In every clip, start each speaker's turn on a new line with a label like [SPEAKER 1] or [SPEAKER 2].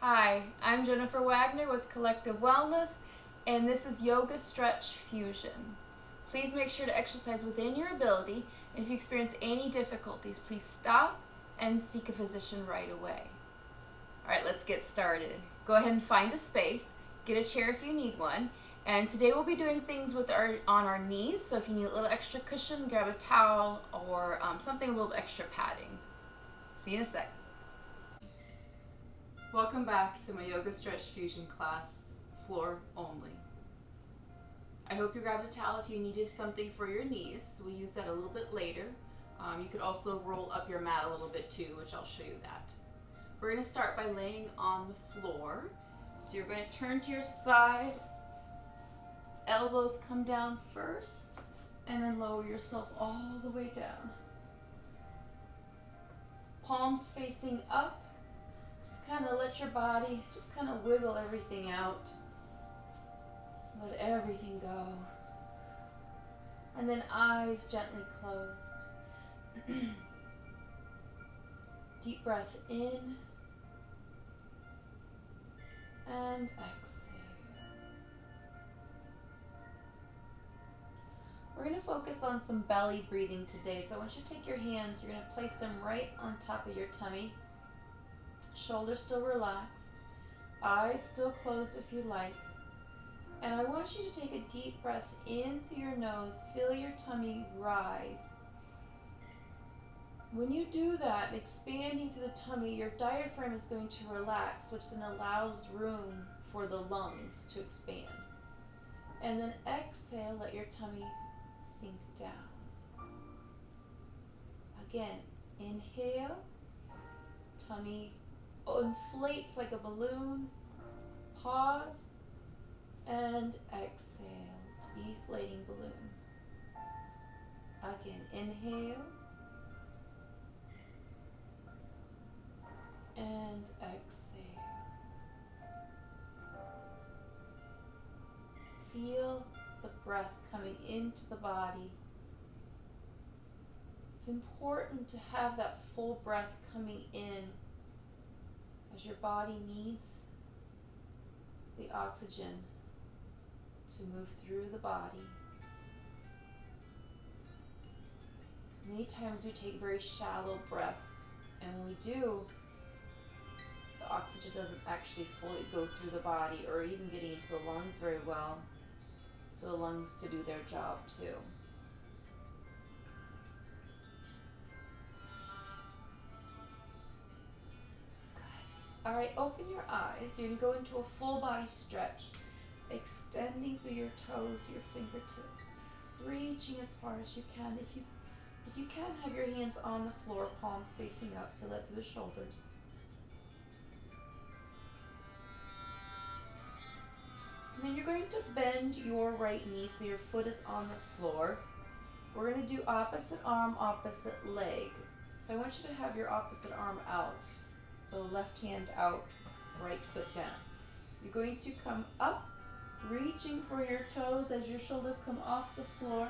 [SPEAKER 1] Hi, I'm Jennifer Wagner with Collective Wellness, and this is Yoga Stretch Fusion. Please make sure to exercise within your ability, and if you experience any difficulties, please stop and seek a physician right away. All right, let's get started. Go ahead and find a space, get a chair if you need one, and today we'll be doing things on our knees, so if you need a little extra cushion, grab a towel or something a little extra padding. See you in a sec. Welcome back to my Yoga Stretch Fusion class, floor only. I hope you grabbed a towel if you needed something for your knees. We'll use that a little bit later. You could also roll up your mat a little bit too, which I'll show you that. We're going to start by laying on the floor. So you're going to turn to your side, elbows come down first, and then lower yourself all the way down. Palms facing up. Kind of let your body just kind of wiggle everything out. Let everything go. And then eyes gently closed. Deep breath in and exhale. We're going to focus on some belly breathing today. So I want you to take your hands, you're going to place them right on top of your tummy. Shoulders still relaxed, eyes still closed if you like. And I want you to take a deep breath in through your nose, feel your tummy rise. When you do that, expanding through the tummy, your diaphragm is going to relax, which then allows room for the lungs to expand. And then exhale, let your tummy sink down. Again, inhale, tummy inflates like a balloon, pause, and exhale, deflating balloon. Again, inhale, and exhale. Feel the breath coming into the body. It's important to have that full breath coming in, as your body needs the oxygen to move through the body. Many times we take very shallow breaths, and when we do, the oxygen doesn't actually fully go through the body or even getting into the lungs very well for the lungs to do their job too. All right, open your eyes. You're going to go into a full body stretch, extending through your toes, your fingertips, reaching as far as you can. If you can, have your hands on the floor, palms facing up. Feel that through the shoulders. And then you're going to bend your right knee so your foot is on the floor. We're going to do opposite arm, opposite leg. So I want you to have your opposite arm out. So left hand out, right foot down. You're going to come up, reaching for your toes as your shoulders come off the floor,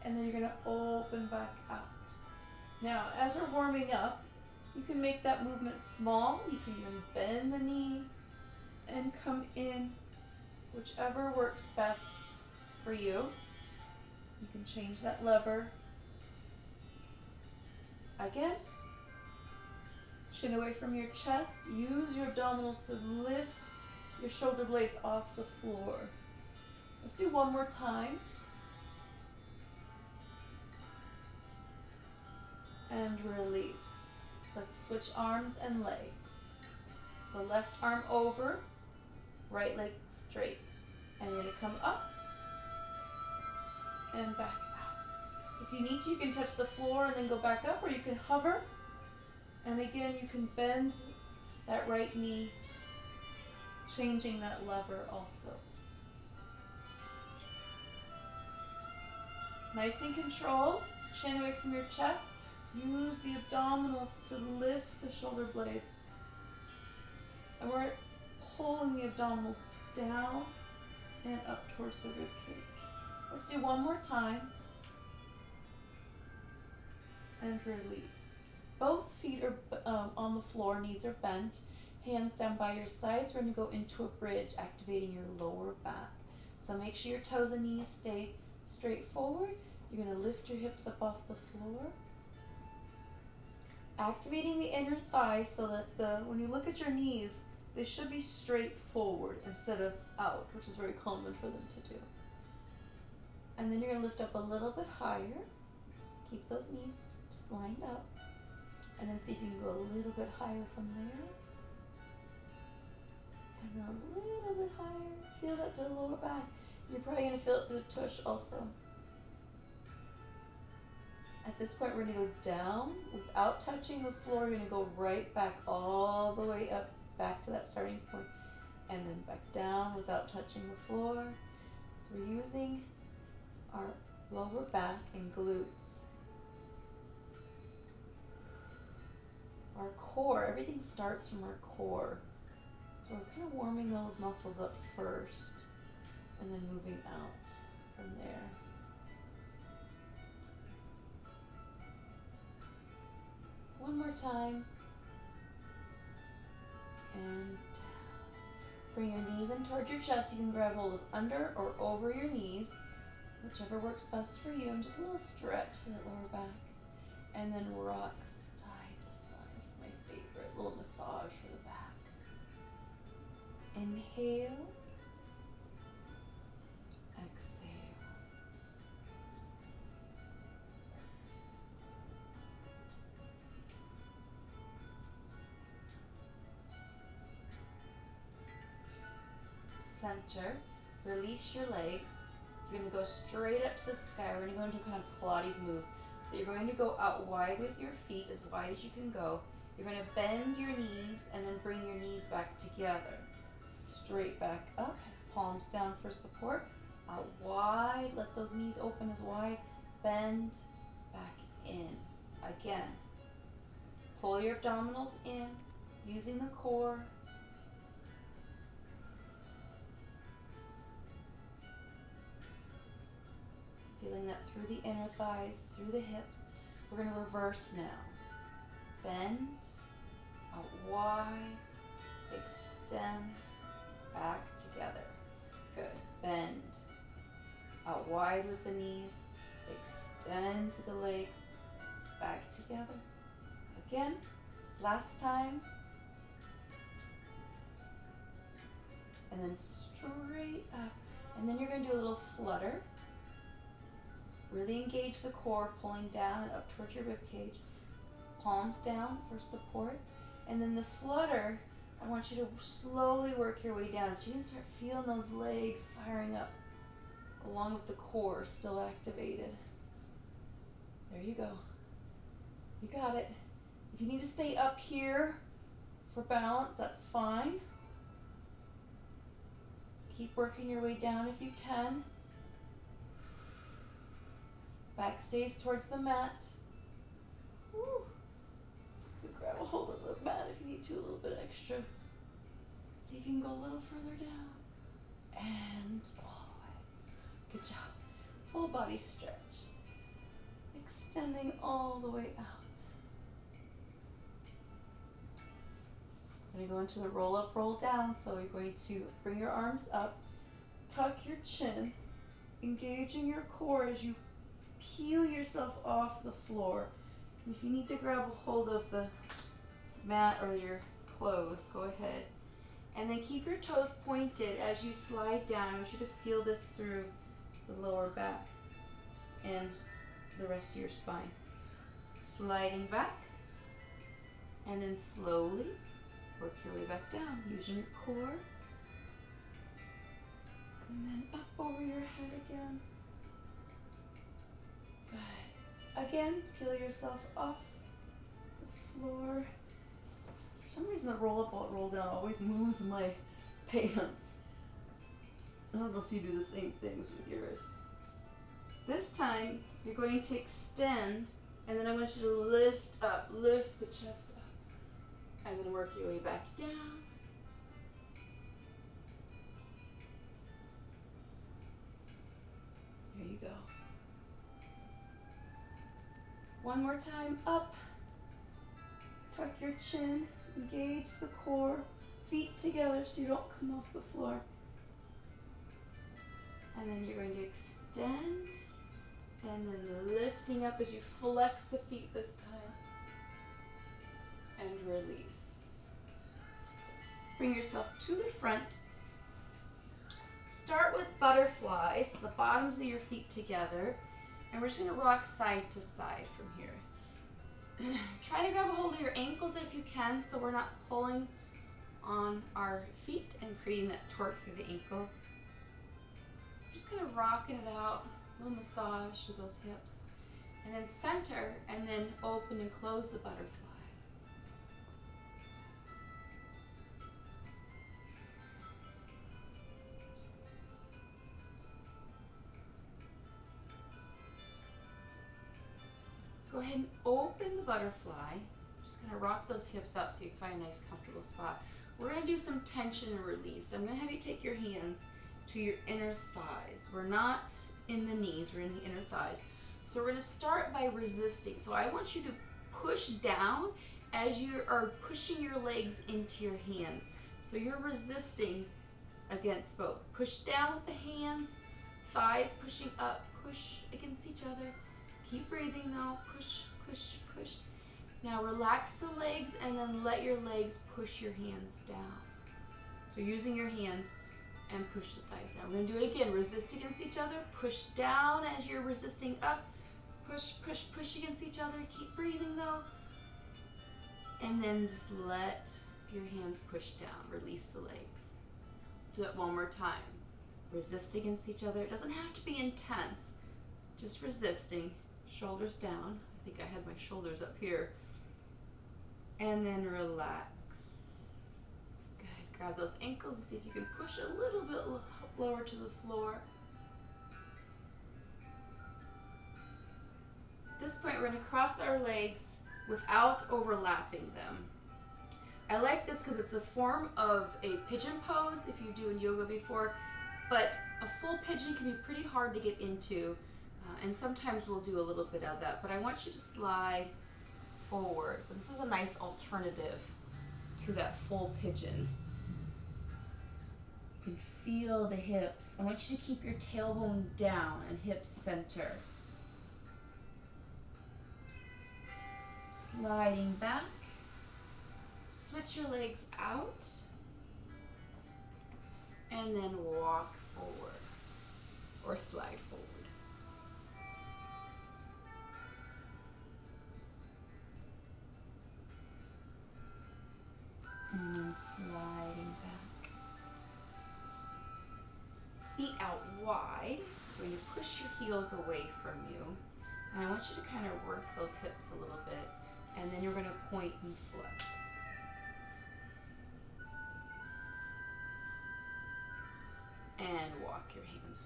[SPEAKER 1] and then you're going to open back out. Now, as we're warming up, you can make that movement small. You can even bend the knee and come in, whichever works best for you. You can change that lever. Again. Chin away from your chest. Use your abdominals to lift your shoulder blades off the floor. Let's do one more time. And release. Let's switch arms and legs. So left arm over, right leg straight. And you're going to come up and back out. If you need to, you can touch the floor and then go back up, or you can hover. And again, you can bend that right knee, changing that lever also. Nice and controlled. Chin away from your chest. Use the abdominals to lift the shoulder blades. And we're pulling the abdominals down and up towards the rib cage. Let's do one more time. And release. Both feet are on the floor, knees are bent. Hands down by your sides. We're going to go into a bridge, activating your lower back. So make sure your toes and knees stay straight forward. You're going to lift your hips up off the floor. Activating the inner thighs so that when you look at your knees, they should be straight forward instead of out, which is very common for them to do. And then you're going to lift up a little bit higher. Keep those knees just lined up. And then see if you can go a little bit higher from there. And then a little bit higher. Feel that through the lower back. You're probably going to feel it through the tush also. At this point, we're going to go down without touching the floor. We're going to go right back all the way up, back to that starting point, and then back down without touching the floor. So we're using our lower back and glutes. Our core, everything starts from our core. So we're kind of warming those muscles up first, and then moving out from there. One more time. And bring your knees in towards your chest. You can grab hold of under or over your knees, whichever works best for you. And just a little stretch to that lower back. And then rock side to side. This is my favorite. A little massage for the back. Inhale. Exhale. Center, release your legs. You're going to go straight up to the sky. We're going to go into kind of Pilates move. So you're going to go out wide with your feet, as wide as you can go. You're going to bend your knees and then bring your knees back together. Straight back up, palms down for support. Out wide, let those knees open as wide. Bend back in. Again, pull your abdominals in, using the core. Feeling that through the inner thighs, through the hips. We're going to reverse now. Bend, out wide, extend, back together. Good. Bend, out wide with the knees, extend through the legs, back together. Again, last time. And then straight up. And then you're going to do a little flutter. Really engage the core, pulling down and up towards your ribcage. Palms down for support. And then the flutter, I want you to slowly work your way down. So you can start feeling those legs firing up along with the core still activated. There you go. You got it. If you need to stay up here for balance, that's fine. Keep working your way down if you can. Back stays towards the mat. Woo. You can grab a hold of the mat if you need to, a little bit extra. See if you can go a little further down. And all the way. Good job. Full body stretch. Extending all the way out. We're going to go into the roll up, roll down. So you're going to bring your arms up, tuck your chin, engaging your core as you peel yourself off the floor. And if you need to grab a hold of the mat or your clothes, go ahead. And then keep your toes pointed as you slide down. I want you to feel this through the lower back and the rest of your spine. Sliding back, and then slowly work your way back down using your core. And then up over your head again. Good. Again, peel yourself off the floor. For some reason the roll up, roll down always moves my pants. I don't know if you do the same things with yours. This time, you're going to extend, and then I want you to lift up, lift the chest up. And then work your way back down. There you go. One more time, up. Tuck your chin, Engage the core. Feet together so you don't come off the floor. And then you're going to extend. And then lifting up as you flex the feet this time. And release. Bring yourself to the front. Start with butterflies, the bottoms of your feet together. And we're just going to rock side to side from here. Try to grab a hold of your ankles if you can so we're not pulling on our feet and creating that torque through the ankles. Just kind of rocking it out, a little massage to those hips. And then center, and then open and close the butterfly. Go ahead and open the butterfly. Just gonna rock those hips out so you find a nice comfortable spot. We're gonna do some tension and release. I'm gonna have you take your hands to your inner thighs. We're not in the knees, we're in the inner thighs. So we're gonna start by resisting. So I want you to push down as you are pushing your legs into your hands. So you're resisting against both. Push down with the hands, thighs pushing up, push against each other. Keep breathing though, push, push, push. Now relax the legs and then let your legs push your hands down. So using your hands and push the thighs down. We're gonna do it again, resist against each other, push down as you're resisting up, push, push, push against each other. Keep breathing though. And then just let your hands push down, release the legs. Do that one more time. Resist against each other. It doesn't have to be intense, just resisting. Shoulders down. I think I had my shoulders up here. And then relax. Good. Grab those ankles and see if you can push a little bit lower to the floor. At this point, we're going to cross our legs without overlapping them. I like this because it's a form of a pigeon pose if you do in yoga before, but a full pigeon can be pretty hard to get into. And sometimes we'll do a little bit of that, but I want you to slide forward. But this is a nice alternative to that full pigeon. You can feel the hips. I want you to keep your tailbone down and hips center. Sliding back. Switch your legs out. And then walk forward or slide forward. And then sliding back. Feet out wide. When you push your heels away from you. And I want you to kind of work those hips a little bit. And then you're going to point and flex. And walk your hands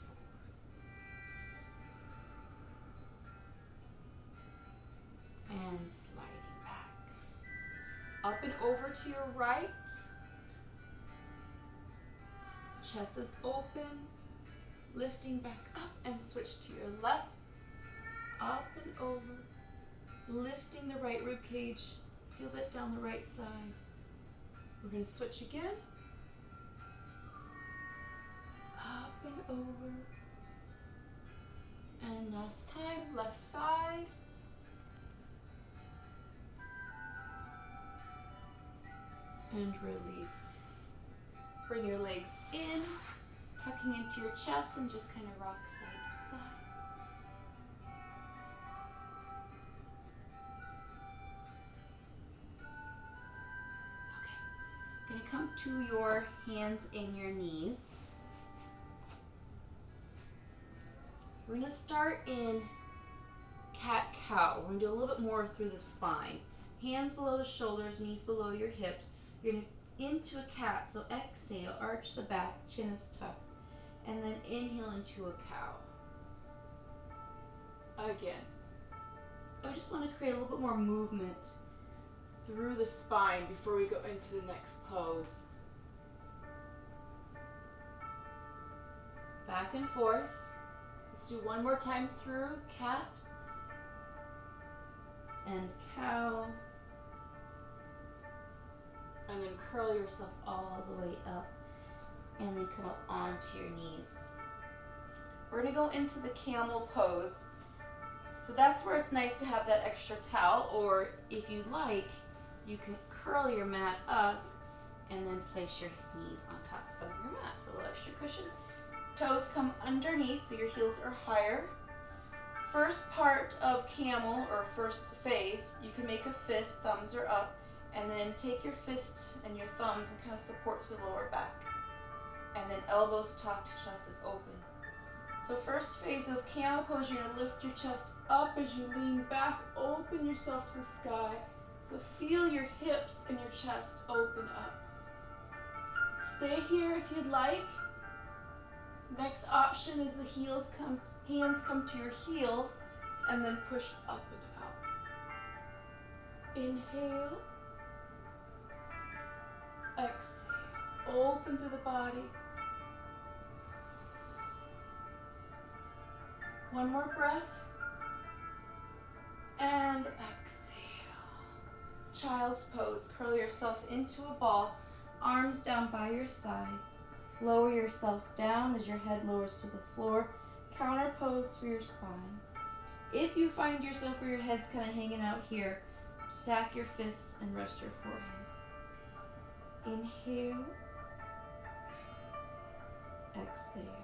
[SPEAKER 1] forward. And sliding back. Up and over to your right. Chest is open. Lifting back up and switch to your left. Up and over. Lifting the right rib cage. Feel that down the right side. We're going to switch again. Up and over. And last time, left side. And release. Bring your legs in, tucking into your chest and just kind of rock side to side. Okay, gonna come to your hands and your knees. We're gonna start in cat-cow. We're gonna do a little bit more through the spine. Hands below the shoulders, knees below your hips. You're going to into a cat, so exhale, arch the back, chin is tucked, and then inhale into a cow. Again. So I just want to create a little bit more movement through the spine before we go into the next pose. Back and forth. Let's do one more time through cat and cow. And then curl yourself all the way up. And then come up onto your knees. We're gonna go into the camel pose. So that's where it's nice to have that extra towel, or if you like, you can curl your mat up and then place your knees on top of your mat for a little extra cushion. Toes come underneath so your heels are higher. First part of camel, or first phase, you can make a fist, thumbs are up, and then take your fists and your thumbs and kind of support through the lower back. And then elbows tucked, chest is open. So first phase of camel pose, you're gonna lift your chest up as you lean back, open yourself to the sky. So feel your hips and your chest open up. Stay here if you'd like. Next option is the hands come to your heels and then push up and out. Inhale. Exhale. Open through the body. One more breath. And exhale. Child's pose. Curl yourself into a ball. Arms down by your sides. Lower yourself down as your head lowers to the floor. Counter pose for your spine. If you find yourself where your head's kind of hanging out here, stack your fists and rest your forehead. Inhale. Exhale.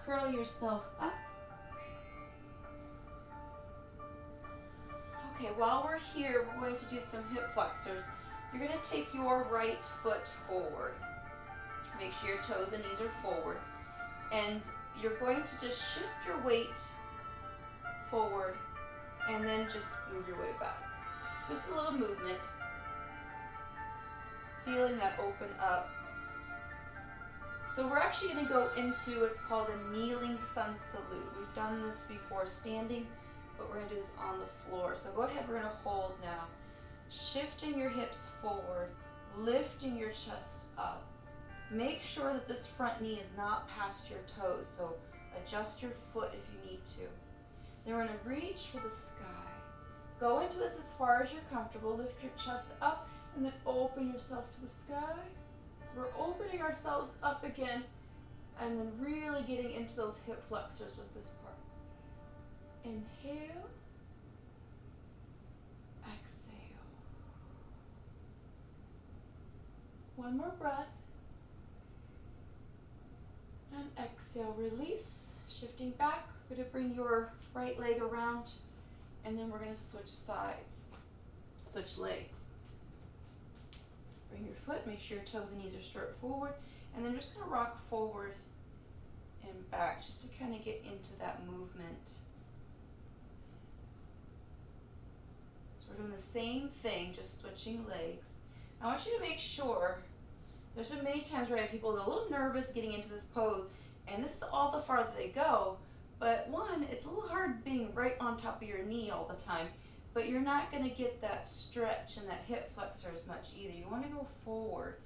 [SPEAKER 1] Curl yourself up. Okay, while we're here, we're going to do some hip flexors. You're going to take your right foot forward. Make sure your toes and knees are forward. And you're going to just shift your weight forward and then just move your way back. So just a little movement. Feeling that open up. So we're actually going to go into what's called a kneeling sun salute. We've done this before standing, but we're going to do this on the floor. So go ahead, we're going to hold now. Shifting your hips forward, lifting your chest up. Make sure that this front knee is not past your toes, so adjust your foot if you need to. Then we're going to reach for the sky. Go into this as far as you're comfortable. Lift your chest up and then open yourself to the sky. So we're opening ourselves up again and then really getting into those hip flexors with this part. Inhale. Exhale. One more breath. And exhale, release. Shifting back, we're going to bring your right leg around and then we're going to switch sides. Switch legs. Bring your foot, make sure your toes and knees are straight forward, and then you're just going to rock forward and back just to kind of get into that movement. So we're doing the same thing, just switching legs. I want you to make sure, there's been many times where I have people that are a little nervous getting into this pose, and this is all the farther they go, but one, it's a little hard being right on top of your knee all the time. But you're not going to get that stretch and that hip flexor as much either. You want to go forward.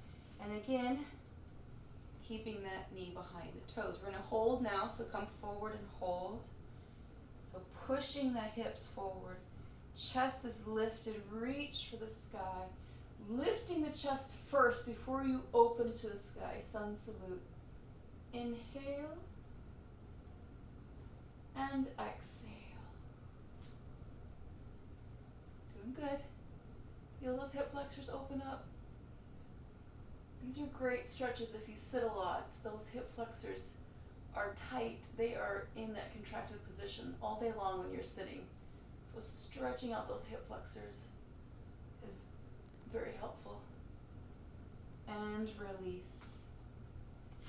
[SPEAKER 1] And again, keeping that knee behind the toes. We're going to hold now, so come forward and hold. So pushing the hips forward. Chest is lifted. Reach for the sky. Lifting the chest first before you open to the sky. Sun salute. Inhale. And exhale. Good. Feel those hip flexors open up. These are great stretches if you sit a lot. Those hip flexors are tight. They are in that contracted position all day long when you're sitting. So stretching out those hip flexors is very helpful. And release.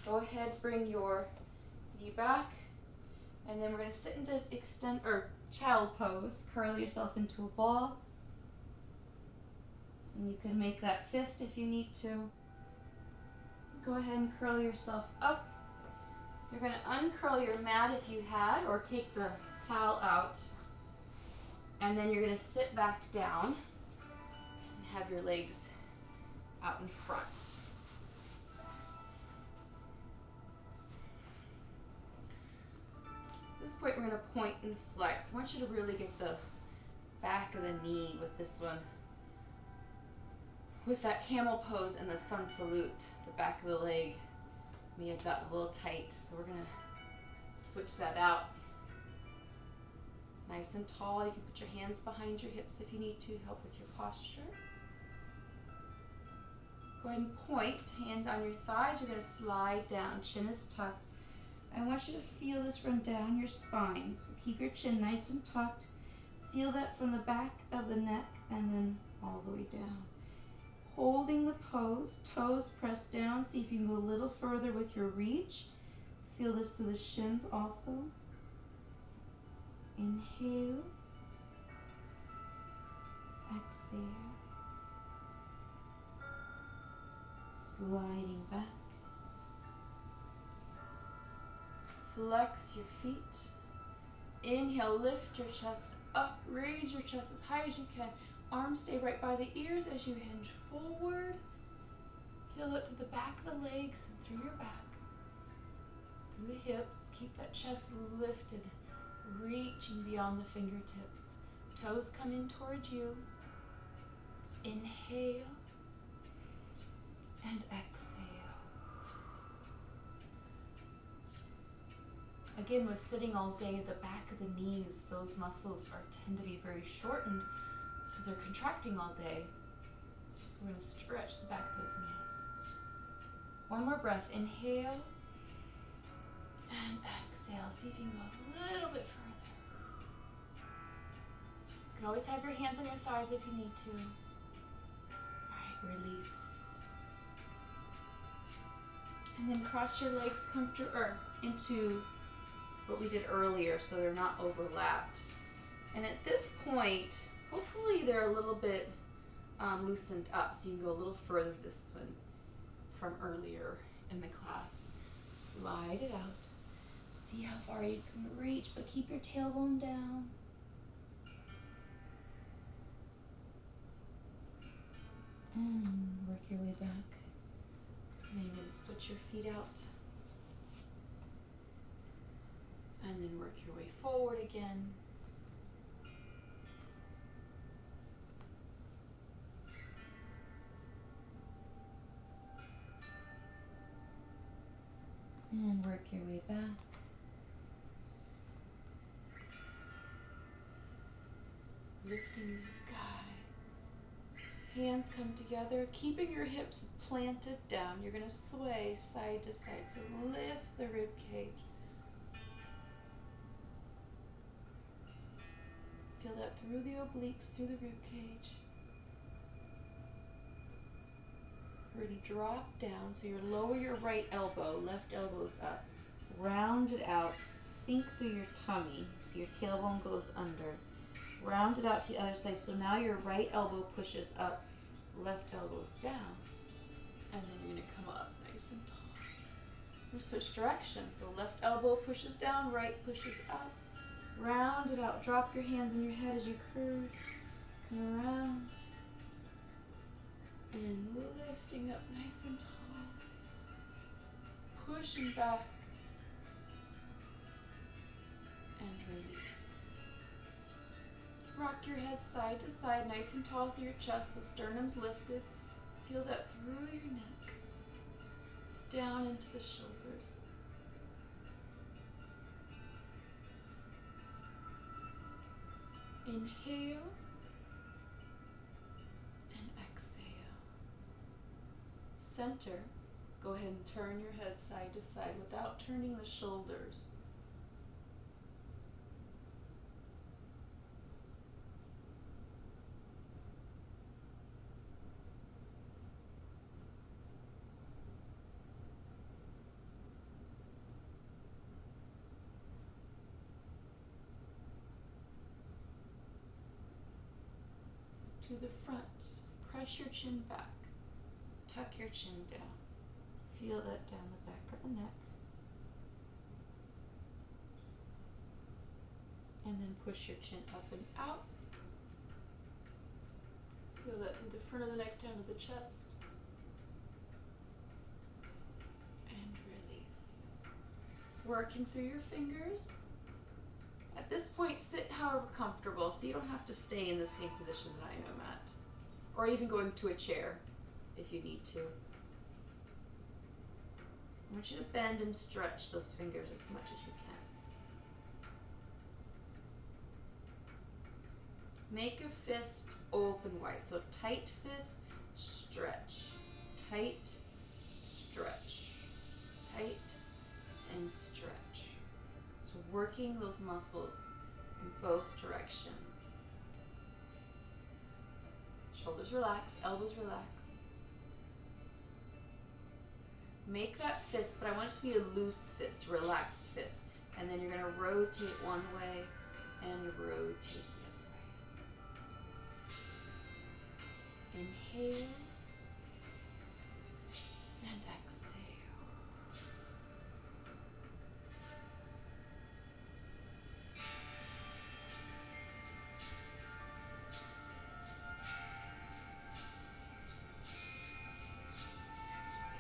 [SPEAKER 1] Go ahead, bring your knee back. And then we're going to sit into child pose. Curl yourself into a ball. And you can make that fist if you need to. Go ahead and curl yourself up. You're going to uncurl your mat if you had, or take the towel out. And then you're going to sit back down and have your legs out in front. At this point, we're going to point and flex. I want you to really get the back of the knee with this one. with that camel pose and the sun salute, the back of the leg may have gotten a little tight, so we're gonna switch that out. Nice and tall. You can put your hands behind your hips if you need to help with your posture. Go ahead and point, hands on your thighs. You're gonna slide down, chin is tucked. I want you to feel this run down your spine, so keep your chin nice and tucked. Feel that from the back of the neck and then all the way down. Holding the pose, toes pressed down. See if you can go a little further with your reach. Feel this through the shins also. Inhale. Exhale. Sliding back. Flex your feet. Inhale, lift your chest up. Raise your chest as high as you can. Arms stay right by the ears as you hinge forward. Feel it through the back of the legs and through your back. Through the hips. Keep that chest lifted, reaching beyond the fingertips. Toes come in towards you. Inhale and exhale. Again, with sitting all day, the back of the knees, those muscles tend to be very shortened because they're contracting all day. So we're going to stretch the back of those knees. One more breath. Inhale and exhale. See if you can go a little bit further. You can always have your hands on your thighs if you need to. All right, release. And then cross your legs into what we did earlier so they're not overlapped. And at this point, hopefully they're a little bit loosened up so you can go a little further this one from earlier in the class. Slide it out. See how far you can reach, but keep your tailbone down. And work your way back. And then you're going to switch your feet out. And then work your way forward again. And work your way back. Lifting to the sky. Hands come together, keeping your hips planted down. You're going to sway side to side. So lift the rib cage. Feel that through the obliques, through the rib cage. We're going to drop down. So you lower your right elbow, left elbow's up. Round it out. Sink through your tummy. So your tailbone goes under. Round it out to the other side. So now your right elbow pushes up, left elbow's down. And then you're going to come up nice and tall. We'll switch directions. So left elbow pushes down, right pushes up. Round it out. Drop your hands on your head as you curve. Come around. And lifting up nice and tall. Pushing back. And release. Rock your head side to side, nice and tall through your chest, so sternum's lifted. Feel that through your neck. Down into the shoulders. Inhale and exhale. Center. Go ahead and turn your head side to side without turning the shoulders. To the front. Press your chin back. Tuck your chin down. Feel that down the back of the neck. And then push your chin up and out. Feel that through the front of the neck down to the chest. And release. Working through your fingers. At this point, sit however comfortable, so you don't have to stay in the same position that I am at, or even go into a chair. if you need to. I want you to bend and stretch those fingers as much as you can. Make your fist open wide. So tight fist, stretch. Tight, stretch. Tight and stretch. So working those muscles in both directions. Shoulders relax, elbows relax. Make that fist, but I want it to be a loose fist, relaxed fist. And then you're going to rotate one way and rotate the other way. Inhale and exhale.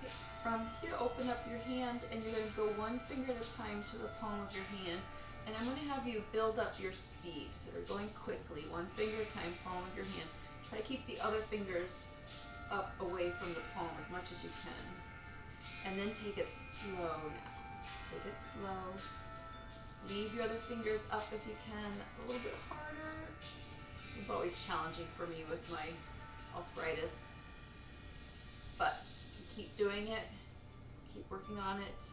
[SPEAKER 1] Okay. From here, open up your hand and you're going to go one finger at a time to the palm of your hand. And I'm going to have you build up your speed. So we're going quickly, one finger at a time, palm of your hand. Try to keep the other fingers up away from the palm as much as you can. And then take it slow now. Take it slow. Leave your other fingers up if you can. That's a little bit harder. This one's always challenging for me with my arthritis. But you keep doing it. Keep working on it.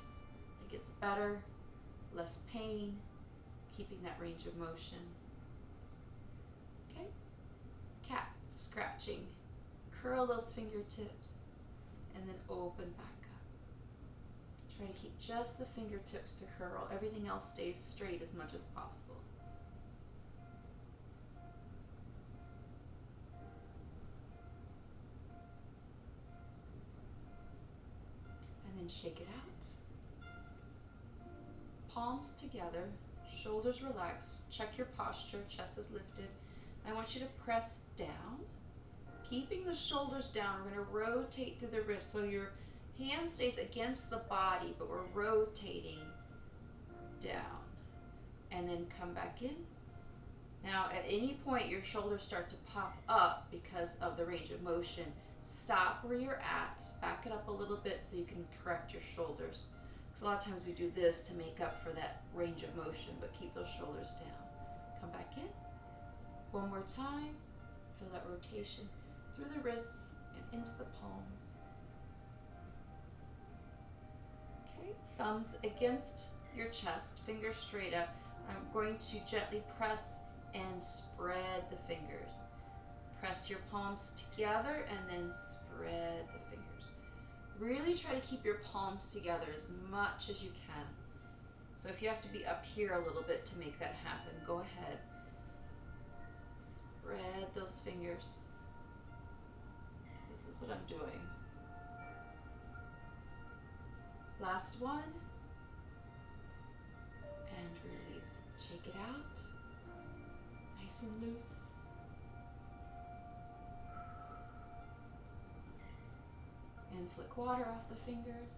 [SPEAKER 1] It gets better. Less pain. Keeping that range of motion. Okay? Cat. Scratching. Curl those fingertips and then open back up. Try to keep just the fingertips to curl. Everything else stays straight as much as possible. And then shake it out. Palms together, shoulders relaxed. Check your posture, chest is lifted. I want you to press down. Keeping the shoulders down, we're going to rotate through the wrist so your hand stays against the body, but we're rotating down. And then come back in. Now, at any point your shoulders start to pop up because of the range of motion, stop where you're at, back it up a little bit so you can correct your shoulders. Because a lot of times we do this to make up for that range of motion, but keep those shoulders down. Come back in. One more time. Feel that rotation through the wrists and into the palms. Okay, thumbs against your chest, fingers straight up. I'm going to gently press and spread the fingers. Press your palms together and then spread the fingers. Really try to keep your palms together as much as you can. So if you have to be up here a little bit to make that happen, go ahead. Spread those fingers. This is what I'm doing. Last one. And release. Shake it out. Nice and loose. And flick water off the fingers.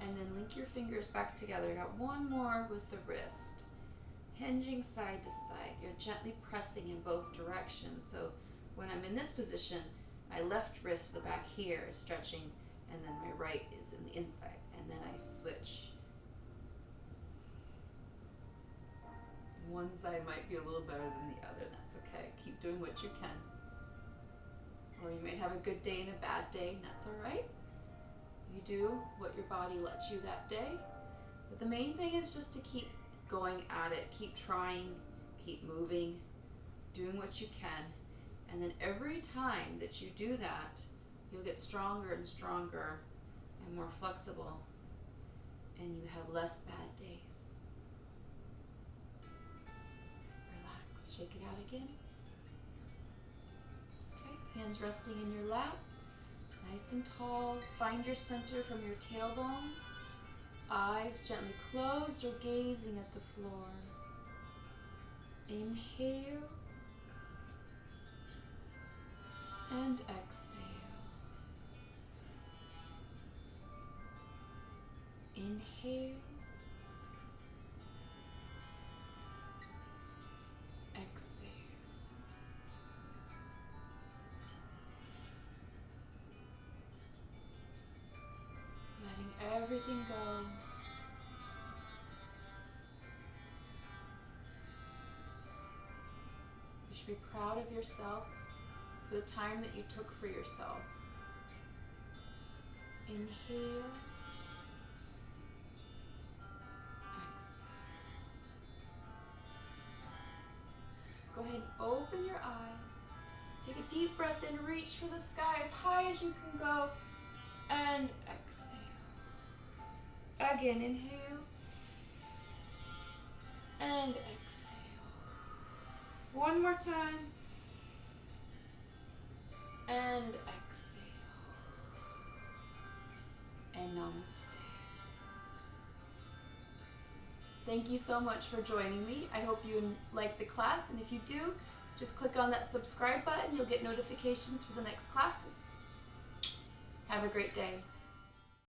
[SPEAKER 1] And then link your fingers back together. I got one more with the wrist. Hinging side to side. You're gently pressing in both directions. So when I'm in this position, my left wrist, the back here, is stretching, and then my right is in the inside. And then I switch. One side might be a little better than the other. That's okay. Keep doing what you can. Or you might have a good day and a bad day, and that's all right. You do what your body lets you that day. But the main thing is just to keep going at it, keep trying, keep moving, doing what you can. And then every time that you do that, you'll get stronger and stronger and more flexible, and you have less bad days. Relax, shake it out again. Okay, hands resting in your lap, nice and tall. Find your center from your tailbone. Eyes gently closed or gazing at the floor. Inhale and exhale. Inhale. Exhale. should be proud of yourself for the time that you took for yourself. Inhale. Exhale. Go ahead and open your eyes. Take a deep breath in, reach for the sky as high as you can go, and exhale. Again, inhale, and exhale. One more time, and exhale. And namaste. Thank you so much for joining me. I hope you like the class, and if you do, just click on that subscribe button. You'll get notifications for the next classes. Have a great day.